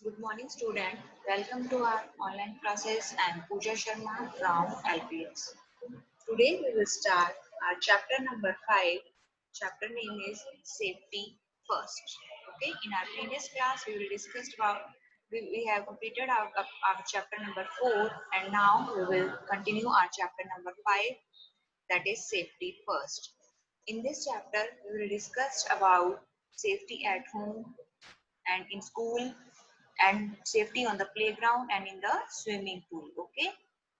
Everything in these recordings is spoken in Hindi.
Good morning, student. Welcome to our online classes. I'm Pooja Sharma from LPS. Today we will start our chapter number 5. Chapter name is Safety First. Okay, in our previous class we will discuss about we have completed our chapter number 4 and now we will continue our chapter number 5, that is Safety First. In this chapter we will discuss about safety at home and in school and safety on the playground and in the swimming pool. Okay,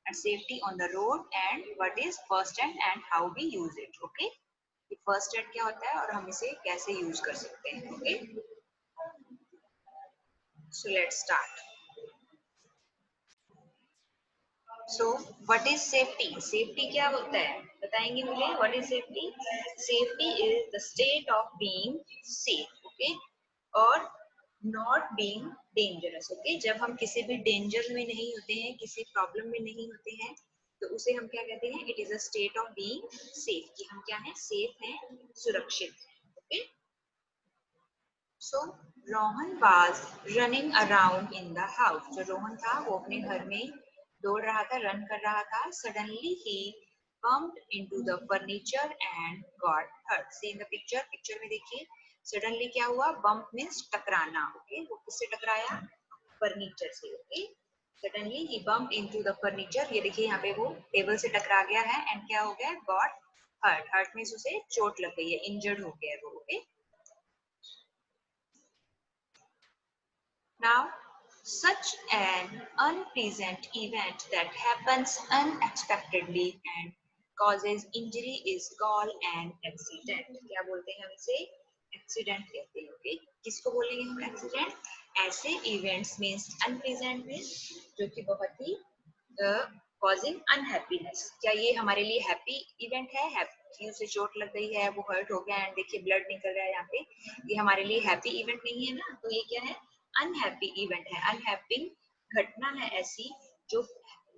and safety on the road and what is first aid and how we use it. Okay, कि first aid क्या होता है और हम इसे कैसे use कर सकते हैं. Okay, so let's start. So what is safety? Safety क्या होता है बताएंगे मुझे. What is safety? Safety is the state of being safe. Okay, और नॉट बीइंग डेंजरस. ओके, जब हम किसी भी डेंजर में नहीं होते हैं, किसी प्रॉब्लम में नहीं होते हैं, तो उसे हम क्या कहते हैं? It is a state of being safe, कि हम क्या है? सेफ हैं, सुरक्षित हैं. Okay, so Rohan was running around in the house. जो रोहन था वो अपने घर में दौड़ रहा था, रन कर रहा था. Suddenly he bumped into the furniture and got hurt. See in the picture. Picture में देखिए सडनली क्या हुआ? Bump means टकराना. ओके, वो किससे टकराया? फर्नीचर से. Okay, suddenly he bump into the furniture. ये देखिए यहाँ पे वो टेबल से टकरा गया है एंड क्या हो गया? Got hurt. हर्ट मीन्स उसे चोट लग गई है, इंजर्ड हो गया है वो. Okay, now such an unpleasant event that happens unexpectedly and causes injury is called an accident. क्या बोलते हैं हम इसे? एक्सीडेंट कहते हैं. ओके, किसको बोलेंगे हम एक्सीडेंट? ऐसे इवेंट्स मीन्स अनप्लीजेंट मीन्स जो कि बहुत ही कॉजिंग अनहैप्पीनेस. क्या ये हमारे लिए हैप्पी इवेंट है? हैप्पी, उसे चोट लग गई है, वो हर्ट हो गया एंड देखिए ब्लड निकल रहा है यहाँ पे. ये हमारे लिए हैप्पी इवेंट नहीं है ना. तो ये क्या है? अनहैप्पी इवेंट है. अनहैप्पी घटना है ऐसी जो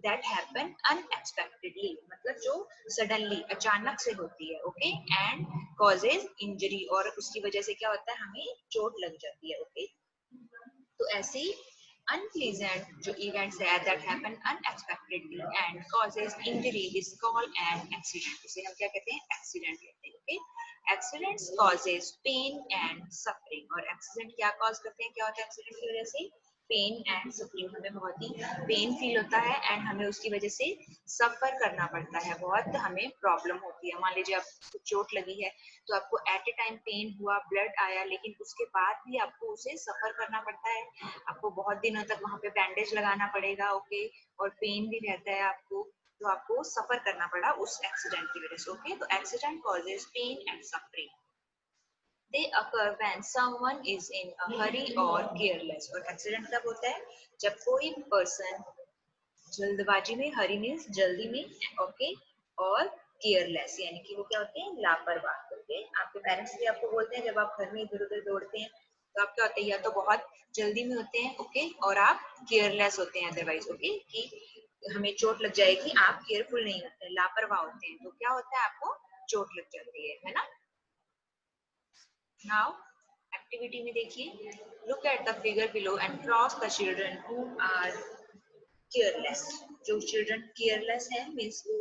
दैट हैपन अनएक्सपेक्टेडली, मतलब जो सडनली अचानक से होती है. ओके, एंड कॉजेज इंजरी, और उसकी वजह से क्या होता है? हमें चोट लग जाती है. ओके, तो ऐसी unpleasant जो events है that happen unexpectedly and causes injury is called an accident. उसे हम क्या कहते हैं? एक्सीडेंट कहते हैं. Okay, accidents causes pain and suffering. और accident क्या cause करते हैं? क्या होता है एक्सीडेंट की वजह से? Pain and suffering. हमें बहुत ही पेन फील होता है एंड हमें उसकी वजह से सफर करना पड़ता है, बहुत हमें प्रॉब्लम होती है. मान लीजिए आपको चोट लगी है तो आपको एट ए टाइम पेन हुआ, ब्लड आया, लेकिन उसके बाद भी आपको उसे सफर करना पड़ता है. आपको बहुत दिनों तक वहां पे बैंडेज लगाना पड़ेगा. ओके, और पेन भी रहता है आपको, तो आपको सफर करना पड़ा उस एक्सीडेंट की वजह से. ओके, तो accident causes pain and suffering. They occur when someone is in a hurry or careless. और एक्सीडेंट कब होता है? जब कोई पर्सन जल्दबाजी में, हरी मीन्स जल्दी में, ओके, और केयरलेस यानी कि वो क्या होते हैं? लापरवाह. ओके, आपके पेरेंट्स भी आपको बोलते हैं जब आप घर में इधर उधर दौड़ते हैं तो आप क्या होते हैं? या तो बहुत जल्दी में होते हैं, ओके, और आप केयरलेस होते हैं अदरवाइज. ओके, कि हमें चोट लग जाएगी, आप केयरफुल नहीं होते हैं, लापरवाह होते हैं, तो क्या होता है? आपको चोट लग जाती है ना. Now, activity में देखिए, look at the figure below and cross the children who are careless. जो children careless हैं, means वो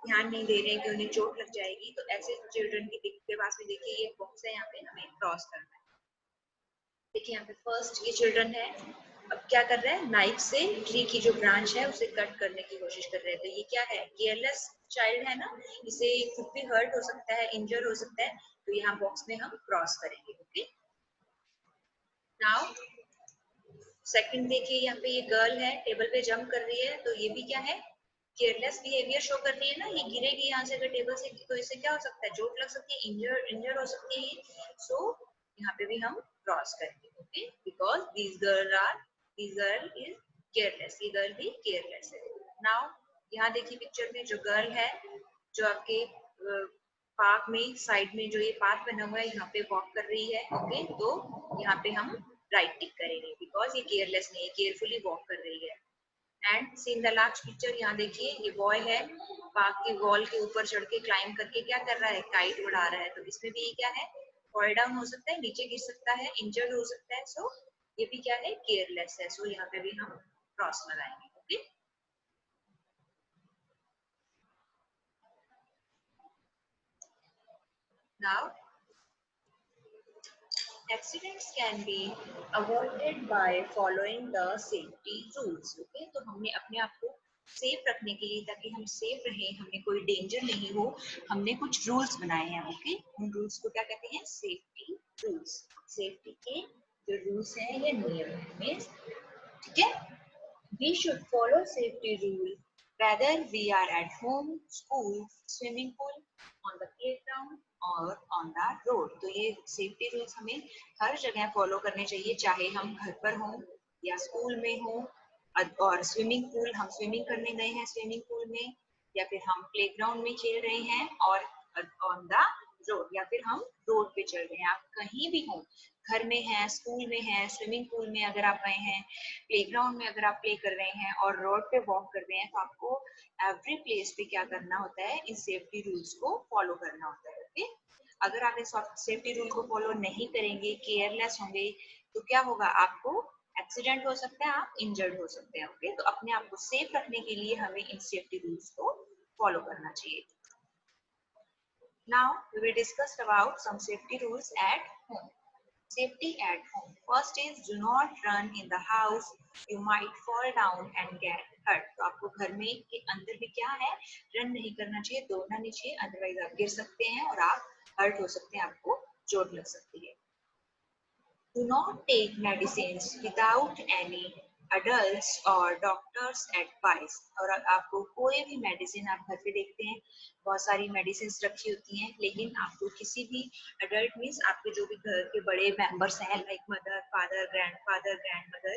ध्यान नहीं दे रहे हैं कि उन्हें चोट लग जाएगी, तो ऐसे children के पास में देखिए ये बॉक्स है, यहाँ पे हमें क्रॉस करना है. देखिए यहाँ पे फर्स्ट ये चिल्ड्रन है, अब क्या कर रहे हैं? नाइफ से ट्री की जो ब्रांच है उसे कट करने की कोशिश कर रहे हैं. तो ये क्या है? केयरलेस चाइल्ड है ना, इसे खुद भी हर्ट हो सकता है, इंजर हो सकता है, तो यहाँ बॉक्स में हम क्रॉस करेंगे. ओके, नाउ सेकंड देखिए, यहाँ पे ये गर्ल है, टेबल पे जंप कर रही है, तो ये भी क्या है? केयरलेस बिहेवियर शो कर रही है ना. ये गिरेगी यहाँ से अगर टेबल से, तो इससे क्या हो सकता है? चोट लग सकती है, इंजर हो सकती है. सो यहाँ पे भी हम क्रॉस करेंगे. Okay, because this girl is careless. ये गर्ल भी केयरलेस है. नाउ यहाँ देखिए पिक्चर में जो गर्ल है, जो आपके पार्क में साइड में जो ये पाथ बना हुआ है, यहाँ पे वॉक कर रही है. ओके, तो यहाँ पे हम राइट टिक करेंगे बिकॉज ये केयरलेस नहीं है, केयरफुली वॉक कर रही है. And seen the last picture, यहाँ देखिए ये बॉय है, पार्क की वॉल के ऊपर चढ़ के क्लाइंब करके क्या कर रहा है? काइट उड़ा रहा है. तो इसमें भी क्या है? फॉल डाउन हो सकता है, नीचे गिर सकता है, इंजर्ड हो सकता है. सो ये भी क्या है, केयरलेस है, सो यहाँ पे भी हम क्रॉस लगाएंगे. Okay. Now accidents can be avoided by following the safety rules. Okay, तो हमने अपने आप को सेफ रखने के लिए, ताकि हम सेफ रहें, हमें कोई डेंजर नहीं हो, हमने कुछ रूल्स बनाए हैं. ओके, उन रूल्स को क्या कहते हैं, सेफ्टी रूल्स. सेफ्टी के जो रूल्स हैं ये नियम है, मीन्स ठीक है. We should follow safety rule whether we are at home, school, swimming pool, on the playground or on the road. तो ये सेफ्टी रूल्स हमें हर जगह फॉलो करने चाहिए, चाहे हम घर पर हों या स्कूल में हों, और स्विमिंग पूल, हम स्विमिंग करने गए हैं स्विमिंग पूल में, या फिर हम प्लेग्राउंड में खेल रहे हैं, और ऑन द रोड, या फिर हम रोड पे चल रहे हैं. आप कहीं भी हो, घर में हैं, स्कूल में हैं, स्विमिंग पूल में अगर आप गए हैं, प्लेग्राउंड में अगर आप प्ले कर रहे हैं, और रोड पे वॉक कर रहे हैं, तो आपको एवरी प्लेस पे क्या करना होता है, इन सेफ्टी रूल्स को फॉलो करना होता है. ओके, अगर आप इस सेफ्टी रूल को फॉलो नहीं करेंगे, केयरलेस होंगे, तो क्या होगा, आपको एक्सीडेंट हो सकता है, आप इंजर्ड हो सकते हैं. ओके, तो अपने आप को सेफ रखने के लिए हमें इन सेफ्टी रूल्स को फॉलो करना चाहिए. Now we will discuss about some safety rules at home. Safety at home. First is do not run in the house. You might fall down and get hurt. तो आपको घर में के अंदर भी क्या है, रन नहीं करना चाहिए, दौड़ना नहीं चाहिए, अदरवाइज आप गिर सकते हैं और आप हर्ट हो सकते हैं, आपको चोट लग सकती है. Do not take medicines without any adults or doctors advice. और आपको कोई भी मेडिसिन, आप घर पे देखते हैं बहुत सारी मेडिसिन रखी होती हैं, लेकिन आपको किसी भी अडल्ट मीन्स आपके जो भी घर के बड़े मेंबर्स हैं, like mother, father, grandfather, grandmother,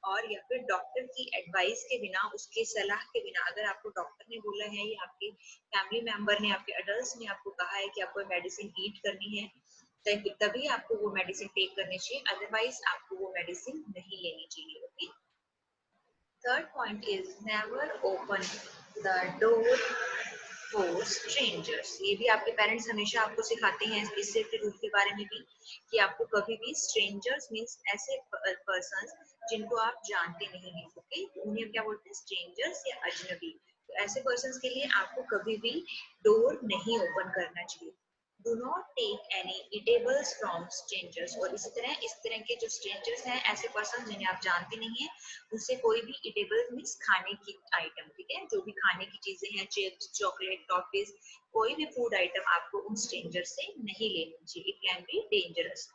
और या फिर डॉक्टर की एडवाइस के बिना, उसके सलाह के बिना, अगर आपको डॉक्टर ने बोला है या आपके फैमिली मेंबर ने, आपके अडल्ट ने आपको कहा है कि आपको मेडिसिन ईट करनी है, तभी आपको वो मेडिसिन टेक करनी चाहिए, अदरवाइज आपको वो मेडिसिन नहीं लेनी चाहिए. Okay. Third point is never open the door for strangers. ये भी आपके पेरेंट्स हमेशा आपको सिखाते हैं इस सेफ्टी रूल के बारे में भी, कि आपको कभी भी स्ट्रेंजर्स मीन्स ऐसे पर्सन्स जिनको आप जानते नहीं हैं, ओके, उन्हें क्या बोलते हैं, स्ट्रेंजर्स या अजनबी. तो ऐसे पर्सन्स के लिए आपको कभी भी डोर नहीं ओपन करना चाहिए. Do not take any eatables from strangers. और इस तरह के जो strangers हैं, ऐसे पर्सन जिन्हें आप जानते नहीं हैं, उससे कोई भी eatable मीन्स खाने की आइटम, ठीक है, जो भी खाने की चीजें हैं, चिप्स, चॉकलेट, टॉफीज, कोई भी फूड आइटम आपको उन स्ट्रेंजर से नहीं लेनी चाहिए. It can be dangerous.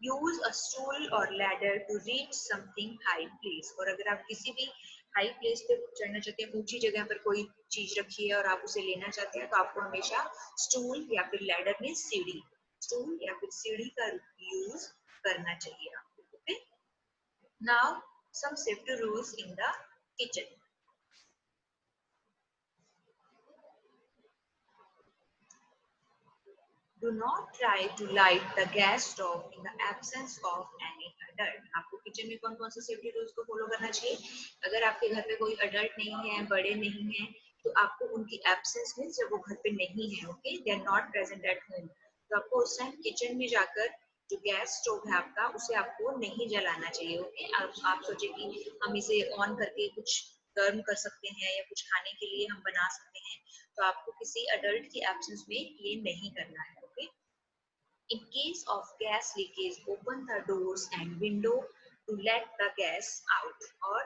Use a stool और ladder to reach something high place. और अगर आप किसी भी हाई प्लेस पे चढ़ना चाहते हैं, ऊंची जगह पर कोई चीज रखी है और आप उसे लेना चाहते हैं, तो आपको हमेशा स्टूल या फिर लैडर में सीढ़ी, स्टूल या फिर सीढ़ी का यूज करना चाहिए आपको. Okay. Now some safety rules in the kitchen. Do not try to light the gas stove in the absence of any adult. आपको किचन में कौन कौन से सेफ्टी रूल्स को फॉलो करना चाहिए, अगर आपके घर पे कोई अडल्ट नहीं है, बड़े नहीं है, तो आपको उनकी एब्सेंस में, जब वो घर पे नहीं है, okay, they are not present at home, तो आपको उस टाइम किचन में जाकर जो गैस स्टोव है आपका, उसे आपको नहीं जलाना चाहिए. ओके. आप सोचे कि हम इसे ऑन करके कुछ गर्म कर सकते हैं या कुछ खाने के लिए हम बना सकते हैं, तो आपको किसी अडल्ट की एब्सेंस में ये नहीं करना है. Okay. In case of gas leakage, open the doors and window to let the gas out. और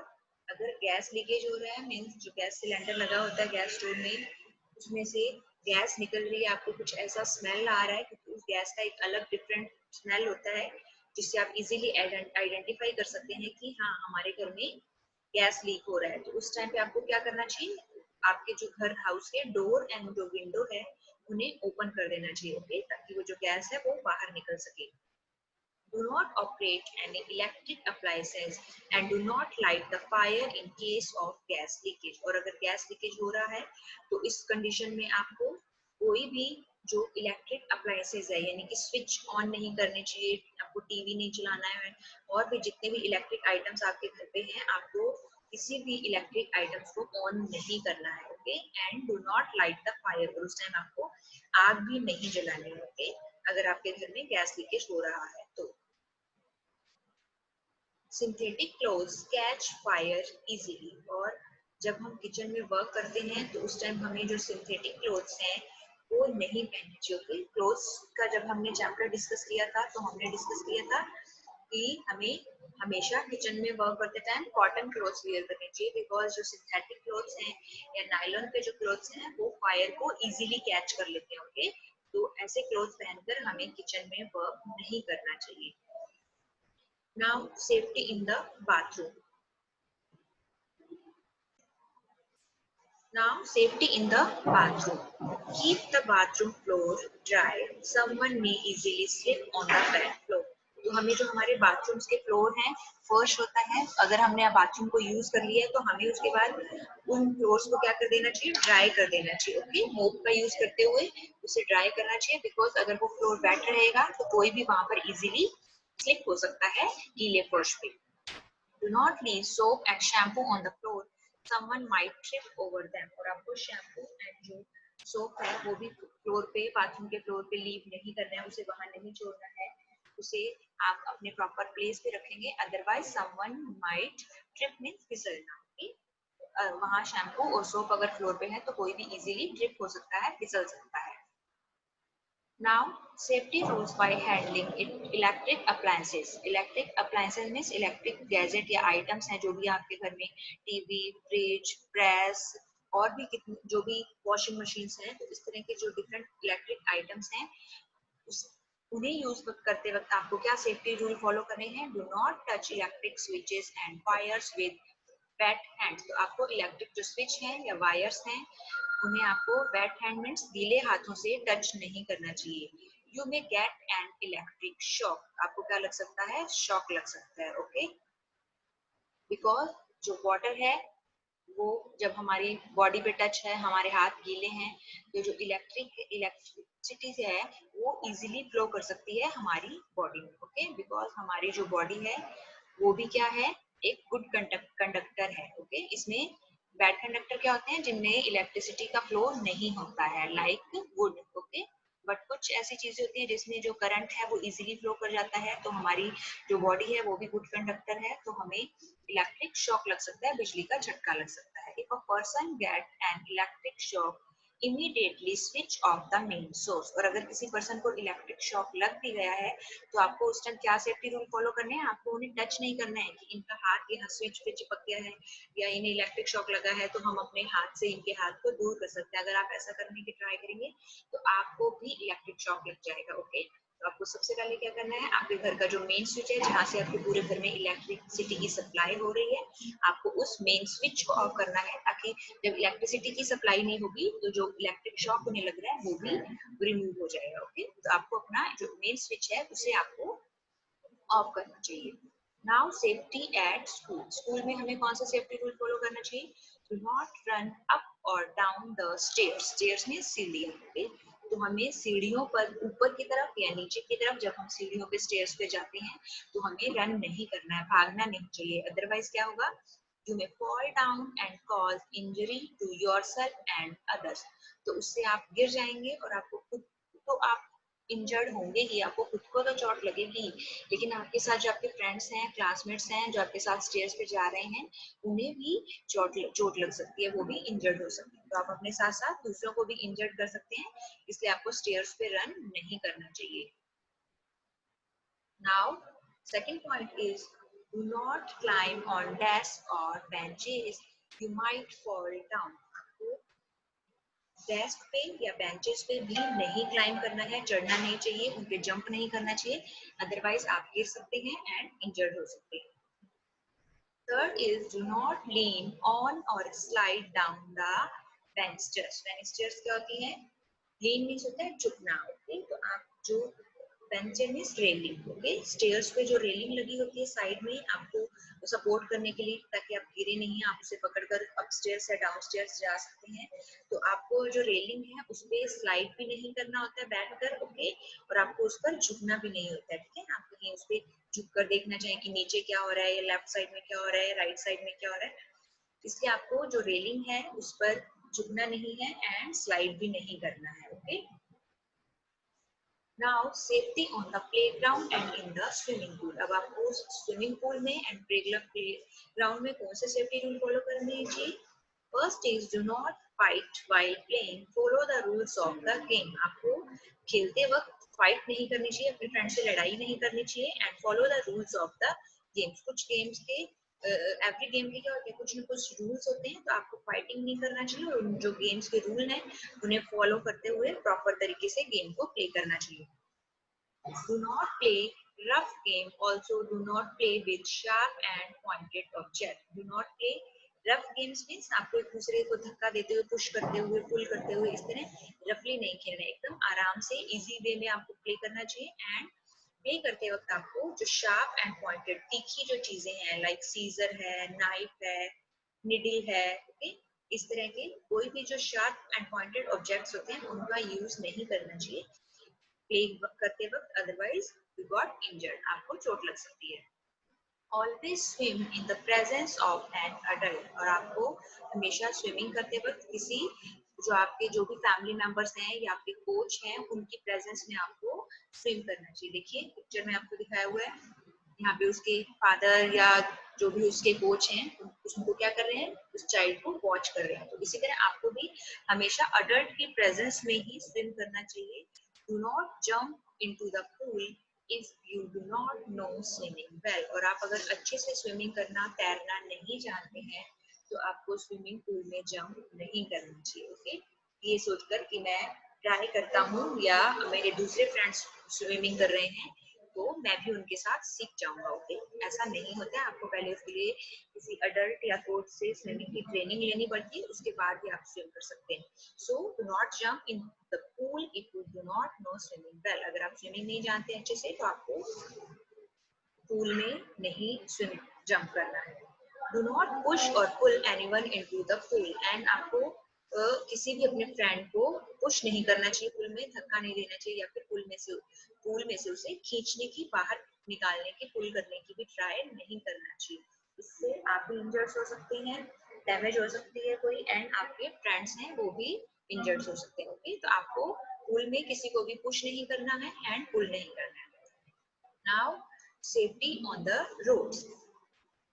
अगर गैस लीकेज हो रहा है, मीन्स जो गैस सिलेंडर लगा होता है गैस स्टोव में, उसमें से गैस निकल रही है, आपको कुछ ऐसा स्मेल आ रहा है, क्योंकि उस गैस का एक अलग डिफरेंट स्मेल होता है, जिससे आप इजीली आइडेंटिफाई कर सकते हैं कि हाँ, हमारे घर में गैस लीक हो रहा है. तो उस टाइम पे आपको क्या करना चाहिए, आपके जो घर हाउस के डोर एंड जो विंडो है, उन्हें ओपन कर देना चाहिए, ओके, ताकि वो जो गैस है वो बाहर निकल सके. Do not operate any electric appliances and do not light the fire in case of gas leakage. और अगर गैस लीकेज हो रहा है, तो इस कंडीशन में आपको कोई भी जो इलेक्ट्रिक अप्लायंसेज है, यानी कि स्विच ऑन नहीं करने चाहिए, आपको टीवी नहीं चलाना है, और भी जितने भी इलेक्ट्रिक आइटम्स आपके घर पे हैं, आपको किसी भी इलेक्ट्रिक आइटम्स को ऑन नहीं करना है. Okay. And do not light the fire. और उस टाइम आपको आग भी नहीं जलानी है. ओके. अगर आपके घर में गैस लीकेज हो रहा है तो. Synthetic clothes catch fire easily. और जब हम किचन में वर्क करते हैं तो उस टाइम हमें जो सिंथेटिक क्लोथ्स हैं वो नहीं पहनने चाहिए। क्लोथ्स का जब हमने चैप्टर डिस्कस किया था तो हमने डिस्कस किया था कि हमें हमेशा किचन में वर्क करते टाइम कॉटन क्लोथ्स वेयर करने चाहिए, बिकॉज जो सिंथेटिक क्लोथ्स हैं या नायलॉन के जो क्लोथ्स हैं वो फायर को इजीली कैच कर लेते हैं। ओके, तो ऐसे क्लोथ्स पहनकर हमें किचन में वर्क नहीं करना चाहिए। Now safety in the bathroom. Now, safety in the bathroom. Keep the bathroom floor dry. Someone may easily slip on the wet floor. तो हमें जो हमारे बाथरूम्स के फ्लोर हैं, फर्श होता है, अगर हमने बाथरूम को यूज कर लिया है तो हमें उसके बाद उन फ्लोर्स को क्या कर देना चाहिए, ड्राई कर देना चाहिए। ओके, मोप का यूज करते हुए उसे ड्राई करना चाहिए, बिकॉज अगर वो फ्लोर वेट रहेगा तो कोई भी वहां पर इजीली स्लिप हो सकता है गीले फर्श पे। Do not leave soap and shampoo on the floor. Someone might trip over them. और आपको शैम्पू एंड जो सोप है वो भी फ्लोर पे, बाथरूम के फ्लोर पे लीव नहीं करना है, उसे वहां नहीं छोड़ना है, उसे आप अपने प्रॉपर प्लेस पे रखेंगे। Otherwise someone might trip means फिसलना। वहां शैम्पू और सोप अगर फ्लोर पे है तो कोई भी इजीली ट्रिप हो सकता है, फिसल सकता है। Now, safety rules by handling electric appliances. Electric appliances means electric gadget या items हैं जो भी आपके घर में, टीवी, फ्रिज, प्रेस और भी कितने जो भी वॉशिंग मशीन्स हैं, तो इस तरह के जो डिफरेंट इलेक्ट्रिक आइटम्स हैं उस उन्हें यूज करते वक्त आपको क्या सेफ्टी रूल फॉलो करने हैं। Do not touch electric switches and wires with weight hands. तो आपको इलेक्ट्रिक जो स्विच हैं या वायर्स हैं उन्हें आपको वेट हैंड मीन्स गीले हाथों से टच नहीं करना चाहिए। You may get an electric shock. आपको क्या लग सकता है, शॉक लग सकता है। ओके, बिकॉज जो वाटर है वो जब हमारी बॉडी पे टच है, हमारे हाथ गीले हैं, तो जो इलेक्ट्रिसिटी है वो इजीली फ्लो कर सकती है हमारी बॉडी में। ओके, बिकॉज हमारी जो बॉडी है वो भी क्या है, एक गुड कंडक्टर है। ओके, इसमें बैड कंडक्टर क्या होते हैं, जिनमें इलेक्ट्रिसिटी का फ्लो नहीं होता है, लाइक वुड। ओके, बट कुछ ऐसी चीजें होती हैं जिसमें जो करंट है वो इजीली फ्लो कर जाता है, तो हमारी जो बॉडी है वो भी गुड कंडक्टर है, तो हमें इलेक्ट्रिक शॉक लग सकता है, बिजली का झटका लग सकता है। If a person get an electric shock immediately switch off the main source. और अगर किसी पर्सन को इलेक्ट्रिक शॉक लग भी गया है तो आपको उस टाइम क्या सेफ्टी रूल फॉलो करने हैं, आपको उन्हें टच नहीं करना है कि इनका हाथ यहाँ स्विच पे चिपक गया है या इन्हें इलेक्ट्रिक शॉक लगा है तो हम अपने हाथ से इनके हाथ को दूर कर सकते हैं। अगर आप ऐसा करने की ट्राई करेंगे तो आपको भी इलेक्ट्रिक शॉक लग जाएगा। ओके, तो आपको सबसे पहले क्या करना है, आपके घर का जो मेन स्विच है जहाँ से आपके पूरे घर में इलेक्ट्रिसिटी की सप्लाई हो रही है, आपको उस मेन स्विच को ऑफ करना है, ताकि जब इलेक्ट्रिसिटी की सप्लाई नहीं होगी तो जो इलेक्ट्रिक शॉक उन्हें लग रहा है वो भी रिमूव हो जाएगा। ओके, तो आपको अपना जो मेन स्विच है उसे आपको ऑफ करना चाहिए। Now safety at school. School में हमें कौन सा सेफ्टी रूल फॉलो करना चाहिए, डू नॉट रन अप और डाउन द स्टेयर्स। स्टेयर्स में सीढ़ियां। ओके, तो हमें सीढ़ियों पर ऊपर की तरफ या नीचे की तरफ, जब हम सीढ़ियों पे स्टेयर्स पे जाते हैं तो हमें रन नहीं करना है, भागना नहीं चाहिए, अदरवाइज क्या होगा, you may fall down and cause injury to yourself and others. तो उससे आप गिर जाएंगे और आपको खुद तो आप इंजर्ड होंगे ही, आपको खुद को तो चोट लगेगी, लेकिन आपके साथ जो आपके फ्रेंड्स हैं, क्लासमेट्स हैं, जो आपके साथ स्टेयर्स पे जा रहे हैं, उन्हें भी चोट लग सकती है, वो भी इंजर्ड हो सकते हैं। तो आप अपने साथ साथ दूसरों को भी इंजर्ड कर सकते हैं, इसलिए आपको स्टेयर्स पे रन नहीं करना चाहिए। Now second point is do not climb on desk और benches, you might fall down. Desk पे या बेंचेस पे भी नहीं क्लाइंब करना है, चढ़ना नहीं चाहिए, उन पे जंप नहीं करना चाहिए, अदरवाइज आप गिर सकते हैं एंड इंजर्ड हो सकते हैं। Third is do not lean on और slide down the benches. Benches क्या होती है, लीन मीन्स होता है झुकना। ओके, तो आप जो benches means railing. Okay, stairs पे जो रेलिंग लगी होती है साइड में आपको सपोर्ट करने के लिए, ताकि आप गिरे नहीं, आप उसे पकड़कर अपस्टेयर्स या डाउनस्टेयर्स जा सकते हैं। तो आपको जो रेलिंग है उस पे स्लाइड भी नहीं करना होता है बैठकर। ओके, और आपको उस पर झुकना भी नहीं होता है। ठीक है, आप कहीं उस पे झुक कर देखना चाहिए कि नीचे क्या हो रहा है, या लेफ्ट साइड में क्या हो रहा है, राइट साइड में क्या हो रहा है, इसलिए आपको जो रेलिंग है उस पर झुकना नहीं है एंड स्लाइड भी नहीं करना है। Okay, now safety on the playground and in the swimming pool. अब आपको स्विमिंग पूल में एंड प्लेग्राउंड में कौन से सेफ्टी रूल फॉलो करने चाहिए? First is do not fight while playing, follow the rules of the game. आपको खेलते वक्त फाइट नहीं करनी चाहिए, अपने फ्रेंड से लड़ाई नहीं करनी चाहिए and follow the rules of the games. कुछ गेम्स के एवरी गेम के क्या होते हैं, कुछ न कुछ रूल्स होते हैं, तो आपको फाइटिंग नहीं करना चाहिए और जो गेम्स के रूल हैं उन्हें फॉलो करते हुए प्रॉपर तरीके से गेम को प्ले करना चाहिए। Do not play rough game. Also, do not play with sharp and pointed object. Do not play rough games means आपको एक दूसरे को धक्का देते हुए, पुश करते हुए, पुल करते हुए इस तरह रफली नहीं खेलना है। एकदम आराम से इजी वे में आपको प्ले करना चाहिए एंड प्ले करते वक्त आपको जो शार्प एंड पॉइंटेड तीखी जो चीजें हैं लाइक सीजर है, नाइफ है, निडल है, ओके, इस तरह के कोई भी जो शार्प एंड पॉइंटेड ऑब्जेक्ट्स होते हैं उनका यूज नहीं करना चाहिए प्ले करते वक्त, अदरवाइज यू गॉट इंजर्ड, आपको चोट लग सकती है। Always swim in the presence of an adult. और आपको हमेशा स्विमिंग करते वक्त किसी जो आपके जो भी फैमिली मेंबर्स हैं या आपके कोच हैं उनकी प्रेजेंस में आपको स्विम करना चाहिए। देखिए पिक्चर में आपको दिखाया हुआ है, यहाँ पे उसके फादर या जो भी उसके कोच हैं उनको क्या कर रहे हैं, उस चाइल्ड को वॉच कर रहे हैं। तो इसी तरह आपको भी हमेशा अडल्ट की प्रेजेंस में ही स्विम करना चाहिए। Do not jump into the pool if you do not know swimming well. और आप अगर अच्छे से स्विमिंग करना तैरना नहीं जानते हैं तो आपको स्विमिंग पूल में जंप नहीं करना चाहिए। ओके, ये सोचकर कि मैं ट्राई करता हूँ या मेरे दूसरे फ्रेंड्स स्विमिंग कर रहे हैं तो मैं भी उनके साथ सीख जाऊंगा। ओके, ऐसा नहीं होता है, आपको पहले उसके लिए किसी अडल्ट या कोच से स्विमिंग की ट्रेनिंग लेनी पड़ती है, उसके बाद ही आप स्विम कर सकते हैं। So do not jump in the pool if you do not know swimming well. अगर आप स्विमिंग नहीं जानते अच्छे से तो आपको पूल में नहीं स्विम जंप करना है। डू नॉट पुश और pull anyone into the pool and आपको किसी भी अपने फ्रेंड को पुश नहीं करना चाहिए पूल में, धक्का नहीं देना चाहिए या फिर पूल में से उसे खींचने की, बाहर निकालने की, पुल करने की भी ट्राई नहीं करना चाहिए। इससे आप भी इंजर्ड हो सकते हैं, डैमेज हो सकती है कोई एंड आपके फ्रेंड्स हैं वो भी इंजर्ड हो सकते हैं। ओके, तो आपको पूल में किसी को भी पुश नहीं करना है एंड पुल नहीं करना है। Now, safety on the roads.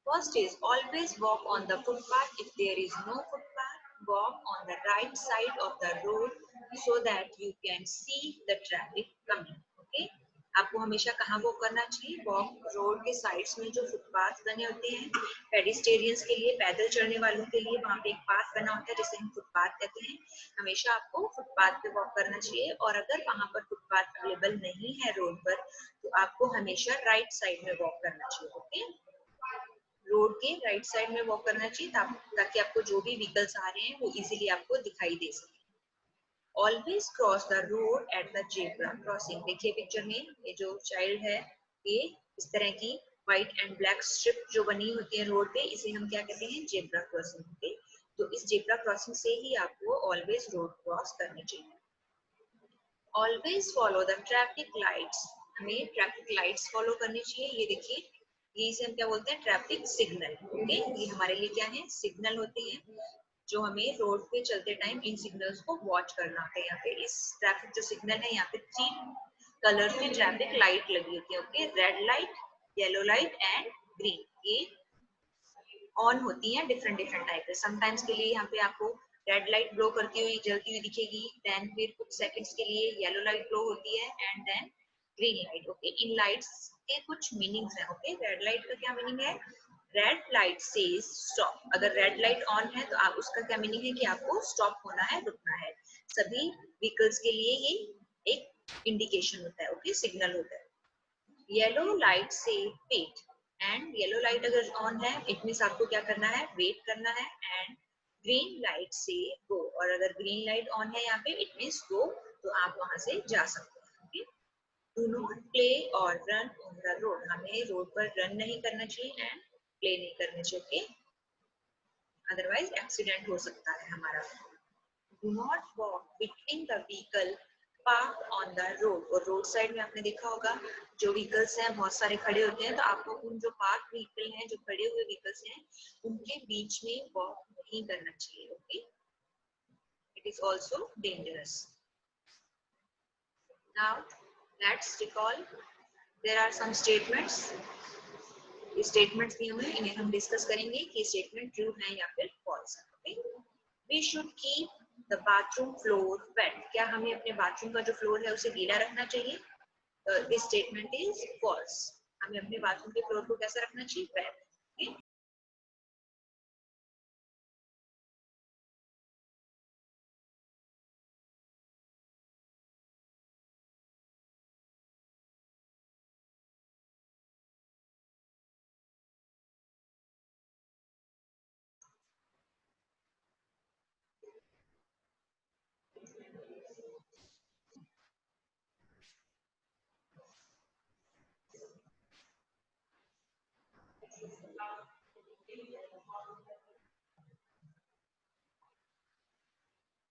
First is always walk on the footpath. If there is no footpath, walk on the right side of the road so that you can see the traffic coming. Okay? आपको हमेशा कहाँ वॉक करना चाहिए? वॉक रोड के साइड्स में जो फुटपाथ बने होते हैं पेडिस्टेरियंस के लिए, पैदल चलने वालों के लिए वहाँ पे एक पाथ बना होता है जिसे हम फुटपाथ कहते हैं। हमेशा आपको फुटपाथ पे वॉक करना चाहिए और अगर वहाँ पर फुटपाथ अवेलेबल नहीं है रोड पर तो आपको हमेशा राइट साइड में वॉक करना चाहिए। ओके, रोड के राइट साइड में वॉक करना चाहिए ताकि आपको जो भी व्हीकल्स आ रहे हैं वो इजीली आपको दिखाई दे सके। Always cross the road at the zebra crossing. देखिए पिक्चर में ये जो चाइल्ड है ये इस तरह की व्हाइट एंड ब्लैक स्ट्रिप जो बनी होती है रोड पे, इसे हम क्या कहते हैं? Zebra crossing. ओके, तो इस जेब्रा क्रॉसिंग से ही आपको ऑलवेज रोड क्रॉस करनी चाहिए। Always follow the traffic lights. हमें ट्रैफिक लाइट्स फॉलो करनी चाहिए। ये देखिए, ये इसे हम क्या बोलते हैं? Traffic signal. ओके, ये हमारे लिए क्या है? सिग्नल होते हैं जो हमें रोड पे चलते टाइम इन सिग्नल्स को वॉच करना होता है। यहाँ पे इस ट्रैफिक जो सिग्नल है यहाँ पे 3 कलर की ट्रैफिक लाइट लगी होती है। Okay, red light, yellow light and green. ये ऑन होती हैं डिफरेंट डिफरेंट टाइप के। समटाइम्स के लिए यहाँ पे आपको रेड लाइट ग्लो करती हुई जलती हुई दिखेगी, देन फिर कुछ सेकंड्स के लिए येलो लाइट ग्लो होती है and then green light. Okay, इन लाइट्स के कुछ मीनिंग्स हैं। ओके, रेड लाइट का क्या मीनिंग है? Red light says stop. अगर रेड लाइट ऑन है तो आप उसका क्या मीनिंग है कि आपको स्टॉप होना है, रुकना है। सभी व्हीकल्स के लिए ये एक इंडिकेशन होता है। ओके, सिग्नल होता है। येलो लाइट से वेट एंड येलो लाइट अगर ऑन है इट मींस आपको क्या करना है? वेट करना है एंड ग्रीन लाइट से गो। और अगर ग्रीन लाइट ऑन है यहाँ पे इट मींस गो, तो आप वहां से जा सकते हैं। ओके, डू नॉट प्ले और रन ऑन द रोड। हमें रोड पर रन नहीं करना चाहिए एंड प्ले नहीं करना चाहिए। ओके, अदरवाइज एक्सीडेंट हो सकता है हमारा। Do not walk between the vehicle park on the road. और रोड साइड में आपने देखा होगा जो व्हीकल्स हैं बहुत सारे खड़े होते हैं, तो आपको उन जो पार्क व्हीकल हैं, जो खड़े हुए व्हीकल्स हैं, उनके बीच में वॉक नहीं करना चाहिए। Okay, it is also dangerous. Now Let's recall. There are some statements. Statements दिए हुए हैं, इन्हें हम डिस्कस करेंगे कि स्टेटमेंट ट्रू है या फिर फॉल्स है. Okay, we should keep the bathroom floor wet. क्या हमें अपने बाथरूम का जो फ्लोर है उसे गीला रखना चाहिए? This statement is false. हमें अपने बाथरूम के फ्लोर को कैसा रखना चाहिए? Wet.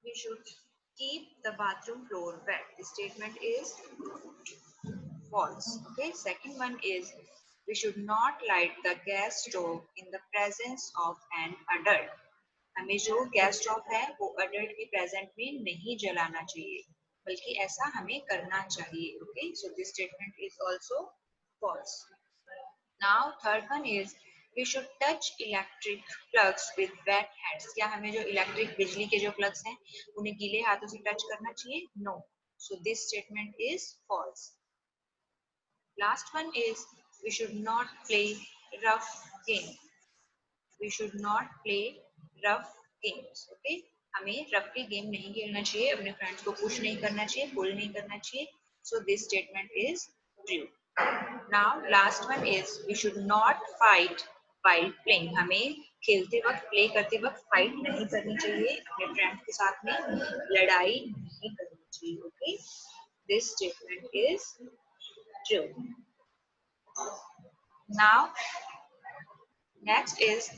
We should keep the bathroom floor wet. The statement is false. Okay. Second one is we should not light the gas stove in the presence of an adult. हमें जो गैस स्टोव है वो अडल्ट की प्रेजेंट में नहीं जलाना चाहिए, बल्कि ऐसा हमें करना चाहिए. Okay, so this statement is also false. Now third one is we should touch electric plugs with wet hands. क्या हमें जो इलेक्ट्रिक बिजली के जो प्लग्स हैं उन्हें गीले हाथों से टच करना चाहिए? No. So this statement is false. Last one is we should not play rough games. We should not play rough games. Okay? हमें रफली गेम नहीं खेलना चाहिए, अपने फ्रेंड्स को पुश नहीं करना चाहिए, पुल नहीं करना चाहिए. So this statement is true. Now last one is we should not fight while playing. हमें खेलते वक्त प्ले करते वक्त फाइट नहीं करनी चाहिए, अपने फ्रेंड्स के साथ में लड़ाई नहीं करनी चाहिए. Okay? This statement is true. Now, next is